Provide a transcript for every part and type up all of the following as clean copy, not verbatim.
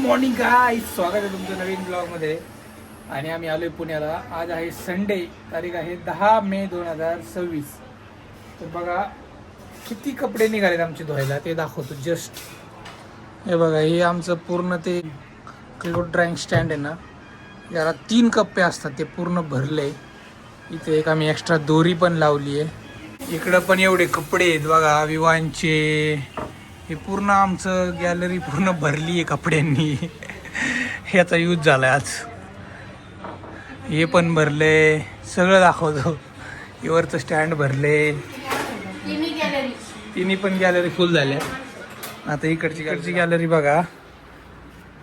Morning guys, स्वागत आहे तुमचं नवीन ब्लॉगमध्ये. आणि आम्ही आलोय पुण्याला. आज आहे संडे, तारीख आहे 10 मे 2026. तर बघा किती कपडे निघालेत आमचे धुवायला ते दाखवतो. जस्ट हे बघा, हे आमचं पूर्ण ते क्लोथ ड्राईंग स्टँड आहे ना, याला 3 कप्पे असतात, ते पूर्ण भरले. इथे एक आम्ही एक्स्ट्रा दोरी पण लावली आहे. इकडं पण एवढे कपडे आहेत बघा विवांचे. हे पूर्ण आमचं गॅलरी पूर्ण भरली आहे कपड्यांनी. ह्याचा यूज झाला आज. हे पण भरले, सगळं दाखवतो. वरचं स्टँड भरले, तिन्ही पण गॅलरी फुल झाल्या. आता इकडची गॅलरी बघा,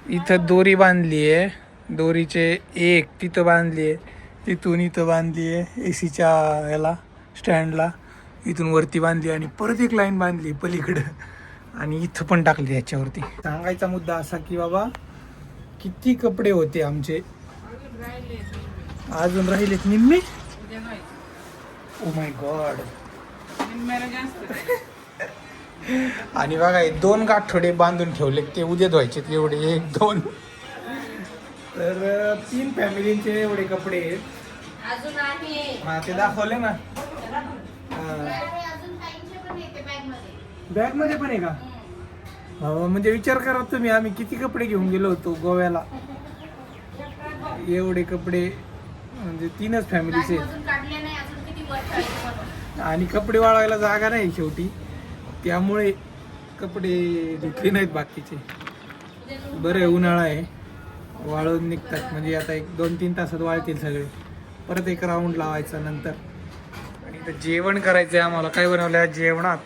इथं दोरी बांधली आहे. दोरीचे एक तिथं बांधली आहे, तिथून इथं बांधली आहे एसीच्या याला स्टँडला, इथून वरती बांधली आणि परत एक लाईन बांधली पलीकडं आणि इथं पण टाकली. याच्यावरती सांगायचा मुद्दा असा की बाबा किती कपडे होते आमचे, अजून राहिलेत निम्मे. Oh my God. आणि बघा हे 2 गाठोडे बांधून ठेवले, ते उद्या धुवायचे. एवढे 1 2 तर 3 फॅमिलींचे एवढे कपडे आहेत. हा ते दाखवले ना. बॅग मध्ये पण आहे का? म्हणजे विचार करा तुम्ही, आम्ही किती कपडे घेऊन गेलो होतो गोव्याला. एवढे कपडे म्हणजे 3च फॅमिलीचे. आणि कपडे वाळवायला जागा नाही शेवटी, त्यामुळे कपडे धुतले नाहीत बाकीचे. बरं उन्हाळा आहे, वाळून निघतात. म्हणजे आता 1-2-3 तासात वाळतील सगळे. परत एक राऊंड लावायचा नंतर. आणि इथं जेवण करायचं आहे आम्हाला. काय बनवलं जेवणात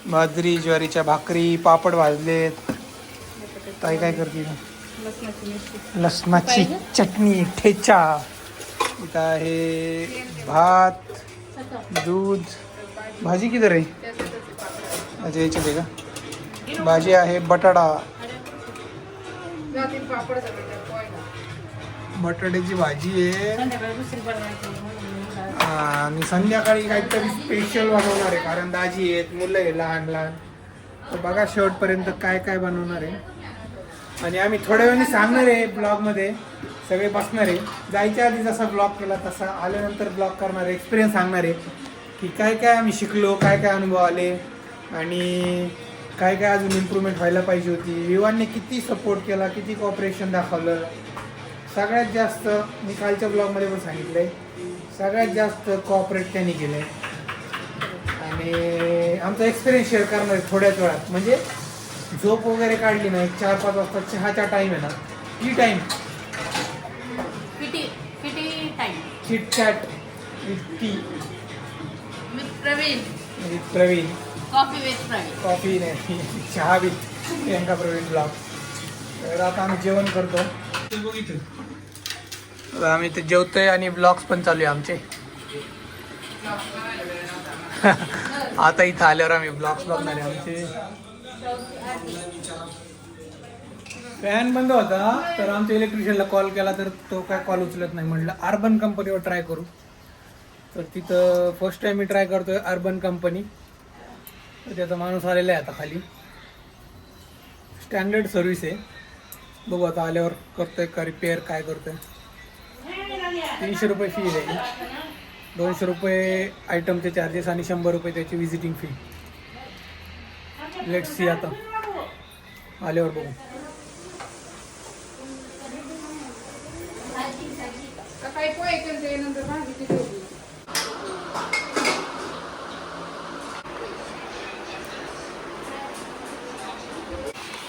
बाजरी ज्वारीच्या भाकरी, पापड भाजलेत. ताई काय करते? लसणाची चटणी, ठेचा. इथं आहे भात, दूध. भाजी किधर आहे? अच्छा याच्यात आहे का? भाजी आहे बटाटा, बटाट्याची भाजी आहे. आणि संध्याकाळी काहीतरी स्पेशल बनवणार आहे, कारण दाजी आहेत, मुलं आहे लहान लहान. तर बघा शेवटपर्यंत काय काय बनवणार आहे. आणि आम्ही थोड्या वेळाने सांगणार आहे ब्लॉगमध्ये, सगळे बसणार आहे. जायच्या आधी जसा ब्लॉग केला तसा आल्यानंतर ब्लॉग करणार आहे. एक्सपिरियन्स सांगणार आहे की काय काय आम्ही शिकलो, काय काय अनुभव आले आणि काय काय अजून इम्प्रूव्हमेंट व्हायला पाहिजे होती. विवानने किती सपोर्ट केला, किती कॉपरेशन दाखवलं. सगळ्यात जास्त मी कालच्या ब्लॉगमध्ये पण सांगितलं आहे, सगळ्यात जास्त कॉपरेट त्यांनी केलं आहे. आणि आमचा एक्सपिरियन्स शेअर करणार आहे थोड्याच वेळात. म्हणजे झोप वगैरे काढली नाही. 4-5 वाजता चहाचा टाईम आहे ना, tea time, chitchat with tea with Praveen, coffee नाही चहा विथ प्रियंका प्रवीण ब्लॉग. तर आता आम्ही जेवण करतो. आम्ही ते जेवतोय आणि ब्लॉग्स पण चालू आहे आमचे. आता इथं आल्यावर आम्ही ब्लॉग्स बघणार आहे आमचे. फॅन बंद होता तर आमच्या इलेक्ट्रिशियनला कॉल केला तर तो काय कॉल उचलत नाही. म्हटलं अर्बन कंपनीवर ट्राय करू. तर तिथं फर्स्ट टाइम मी ट्राय करतोय अर्बन कंपनी. तर त्याचा माणूस आलेला आहे आता खाली. स्टँडर्ड सर्व्हिस आहे. बघू आता आल्यावर करतोय का रिपेअर, काय करतोय. 300 रुपये फी आहे त्याची. 200 रुपये आयटमचे चार्जेस आणि 100 रुपये त्याची विजिटिंग फी. लेट्स सी आता आल्यावर बघू.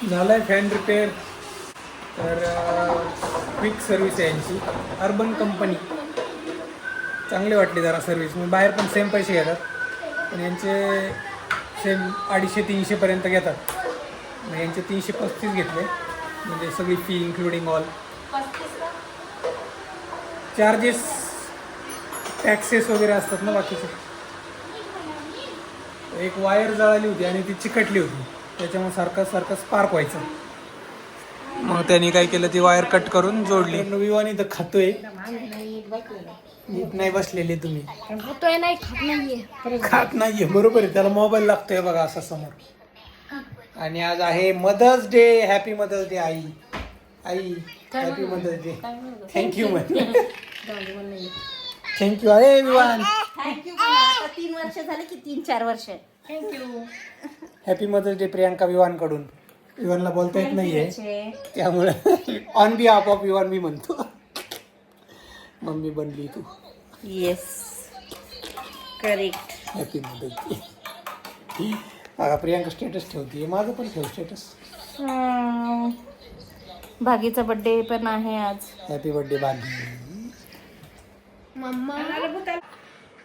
झालाय फॅन रिपेअर. तर क्विक सर्व्हिस आहे यांची, अर्बन कंपनी. चांगली वाटली जरा सर्व्हिस. मग बाहेर पण सेम पैसे घेतात, पण यांचे सेम 250-300 पर्यंत घेतात. मग यांचे 335 घेतले. म्हणजे सगळी fee including all charges, taxes वगैरे असतात ना बाकीचे. एक वायर जळाली होती आणि ती चिकटली होती, त्याच्यामुळे सारखं स्पार्क व्हायचं. मग त्यांनी काय केलं, ती वायर कट करून जोडली. विवान इथं खातोय, नीट नाही बसलेले तुम्ही. खात नाहीये बरोबर आहे. त्याला मोबाईल लागतोय बघा असा समोर. आणि आज आहे Mother's Day. Happy mother's Day आई. आई happy mother's Day. Thank you thank you. अरे विवान थँक्यू. आता 3 वर्ष झाले की 3-4 वर्ष. Thank you. Happy mother's day Priyanka Vivaan कडून. विवानला बोलता येत नाहीये त्यामुळे ऑन बिहाफ ऑफ विवान मी म्हणतो. मम्मी बनली तू. Yes correct. Happy mother's day. बघा प्रियांका स्टेटस ठेवते. माझं पण ठेव स्टेटस. भागीचा बर्थडे पण आहे आज. हॅपी बर्थडे भागी.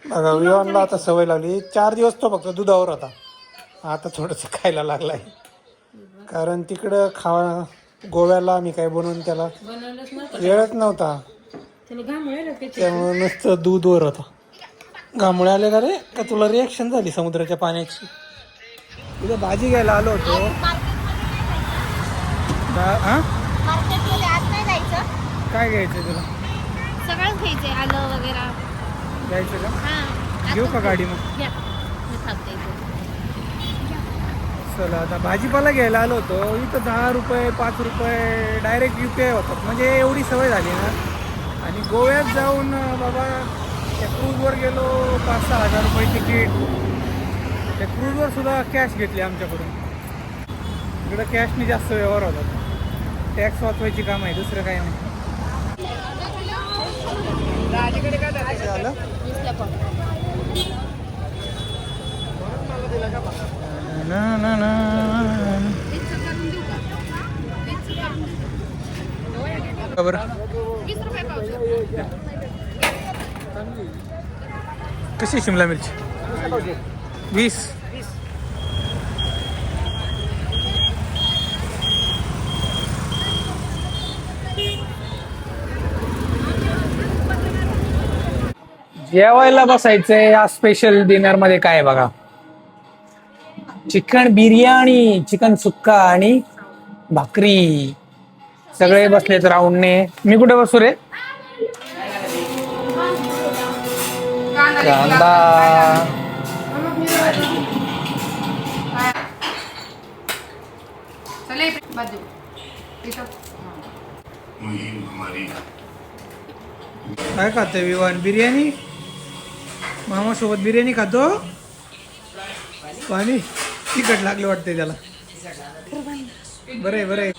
बघा विवानला आता सवय लागली. 4 दिवस तो फक्त दुधावर होता. आता थोडंसं खायला लागलाय. कारण तिकडं गोव्याला आम्ही काय बनवून त्याला वेळच नव्हता. त्यामुळे नुसतं दूधवर होता. घामुळे आले का रे? का तुला रिएक्शन झाली समुद्राच्या पाण्याची? तिथं भाजी घ्यायला आलो होतो. मार्केटमध्ये आज नाही जायचं. काय घ्यायचं तुला? सगळं घ्यायचंय. आलं वगैरे घ्यायचं का? घेऊ का गाडी मग? घ्या. मी थांबते इथे. चला आता भाजीपाला घ्यायला आलो होतो. इथं 10 रुपये 5 रुपये डायरेक्ट UPI होतात. म्हणजे एवढी सवय झाली ना. आणि गोव्यात जाऊन बाबा त्या क्रूजवर गेलो. 5-6 हजार रुपये तिकीट. त्या क्रूजवर सुद्धा कॅश घेतली आमच्याकडून. इकडं कॅशने जास्त व्यवहार होतात. टॅक्स वाचवायची काम आहे, दुसरं काय नाही. झालं? ना ना ना. कशी शिमला मिरची? 20. जेवायला बसायचंय. या स्पेशल डिनर मध्ये काय आहे बघा. चिकन बिर्याणी, चिकन सुक्का आणि भाकरी. सगळे बसलेत राऊंडने. मी कुठे बसू रे? कांदा. काय खातोय विवान? बिर्याणी. मामा सोबत बिर्याणी खातो. पाणी तिखट लागले वाटते त्याला. बरे बरे.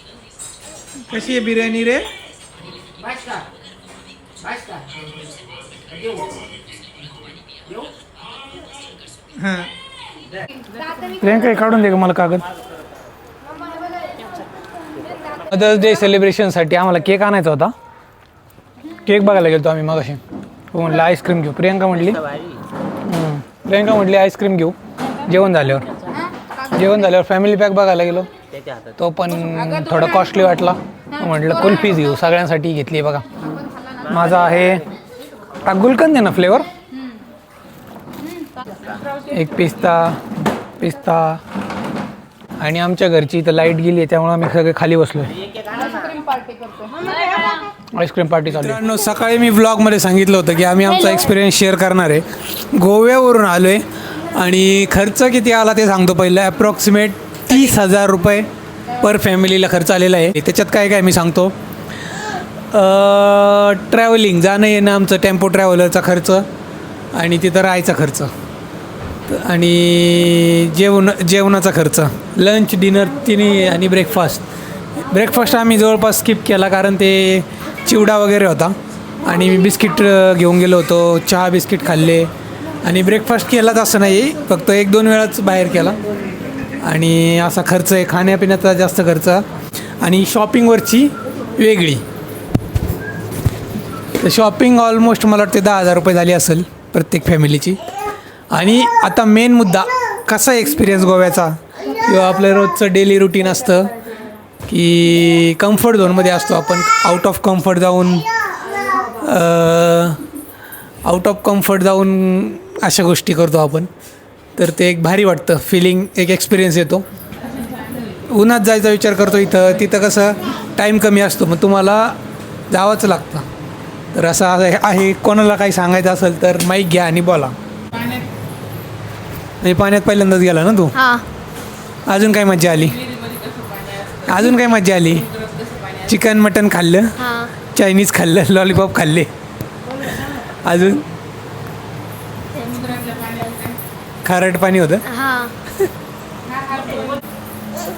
कशी आहे बिर्याणी रे? हा प्रियांका काढून दे का मला कागद. मदर्स डे सेलिब्रेशनसाठी आम्हाला केक आणायचा होता. केक बघायला गेलो आम्ही मगाशी. म्हटलं आईस्क्रीम घेऊ. प्रियांका म्हटली आईस्क्रीम घेऊ जेवण झाल्यावर. फॅमिली पॅक बघायला गेलो. तो पण थोडा कॉस्टली वाटला. म्हटलं कुल्फीच घेऊ. सगळ्यांसाठी घेतली बघा. माझा आहे गुलकंद आहे ना फ्लेवर. एक पिस्ता आणि आमच्या घरची इथं लाईट गेली आहे त्यामुळे आम्ही सगळे खाली बसलोय. आईस्क्रीम पार्टी चालू. मित्रांनो सकाळी मी ब्लॉगमध्ये सांगितलं होतं की आम्ही आमचा एक्सपिरियन्स शेअर करणार आहे. गोव्यावरून आलो आहे आणि खर्च किती आला ते सांगतो. पहिलं ॲप्रॉक्सिमेट 30,000 रुपये पर फॅमिलीला खर्च आलेला आहे. त्याच्यात काय काय मी सांगतो. ट्रॅव्हलिंग जाणं येणं आमचं टेम्पो ट्रॅव्हलरचा खर्च आणि तिथं राहायचा खर्च आणि जेवणाचा खर्च. लंच डिनर तिन्ही आणि ब्रेकफास्ट आम्ही जवळपास स्किप केला कारण ते चिवडा वगैरे होता आणि मी बिस्किट घेऊन गेलो होतो. चहा बिस्किट खाल्ले आणि ब्रेकफास्ट केलाच असं नाही. फक्त 1-2 वेळाच बाहेर केला. आणि असा खर्च आहे. खाण्यापिण्याचा जास्त खर्च आणि शॉपिंगवरची वेगळी. तर शॉपिंग ऑलमोस्ट मला वाटते 10,000 रुपये झाली असेल प्रत्येक फॅमिलीची. आणि आता मेन मुद्दा कसा एक्सपिरियन्स गोव्याचा किंवा आपलं रोजचं डेली रुटीन असतं की कम्फर्ट झोनमध्ये असतो आपण. आउट ऑफ कम्फर्ट जाऊन अशा गोष्टी करतो आपण. तर ते एक भारी वाटतं. फिलिंग एक एक्सपिरियन्स येतो. उन्हात जायचा विचार करतो. तिथं कसं टाईम कमी असतो मग तुम्हाला जावंच लागतं. तर असं आहे. कोणाला काही सांगायचं असेल तर माईक घ्या आणि बोला. पाण्यात पहिल्यांदाच गेला ना तू? अजून काय मज्जा आली? अजून काय मज्जा आली? चिकन मटन खाल्लं, हां चायनीज खाल्लं, लॉलीपॉप खाल्ले, अजून खारट पाणी होतं. हां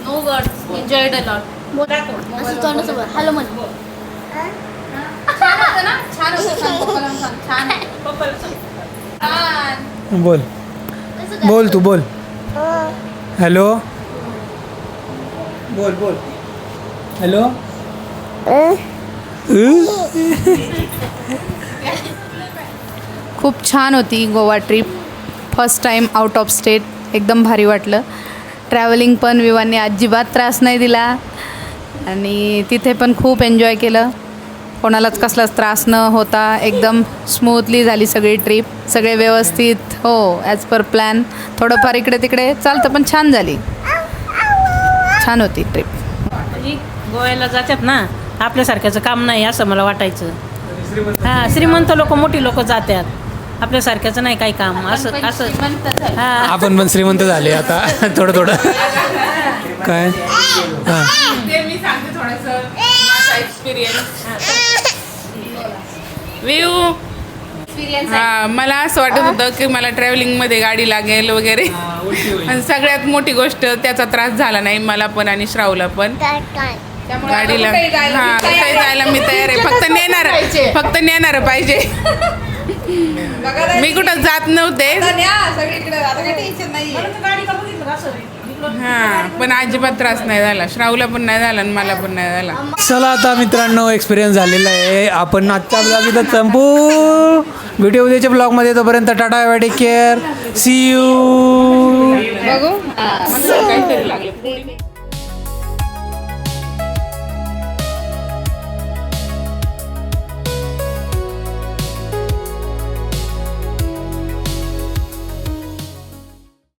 no words enjoyed a lot. असं तोंडासोबत हॅलो म्हण. छान होतं ना? छान होतं. सांग पप्पाला सांग. छान आहे. पप्पाला सांग. छान. बोल बोल तू बोल. हॅलो बोल बोल. हॅलो. खूप छान होती Goa trip. First time out of state. एकदम भारी वाटलं. ट्रॅव्हलिंग पण विवांनी अजिबात त्रास नाही दिला आणि तिथे पण खूप एन्जॉय केलं. कोणालाच कसलाच त्रास न होता एकदम स्मूथली झाली सगळी ट्रिप. सगळे व्यवस्थित हो ॲज पर प्लॅन. थोडंफार इकडे तिकडे चालतं पण छान झाली. छान होती ट्रिप. गोव्याला जातात ना आपल्यासारख्याचं काम नाही असं मला वाटायचं. हां श्रीमंत लोक मोठी लोक जातात आपल्यासारख्याचं नाही काही काम असं असं हां आपण पण श्रीमंत झाले आता थोडं थोडं. काय हां ते मी सांगते थोडंसं माझा एक्सपिरियन्स. हां मला असं वाटत होतं की मला ट्रॅव्हलिंगमध्ये गाडी लागेल वगैरे. आणि सगळ्यात मोठी गोष्ट त्याचा त्रास झाला नाही मला पण आणि श्रावला पण. गाडीला हां कुठेही जायला मी तयार आहे. फक्त नेणार पाहिजे. मी कुठं जात नव्हते हां पण अजिबात त्रास नाही झाला. श्रावला पण नाही झाला आणि मला पण नाही झाला. चला आता मित्रांनो एक्सपिरियन्स झालेला आहे. आपण आजच्या ब्लॉग इथं संपू. व्हिडिओ उद्याच्या ब्लॉगमध्ये. तोपर्यंत tata bye take care see you. काहीतरी लागलं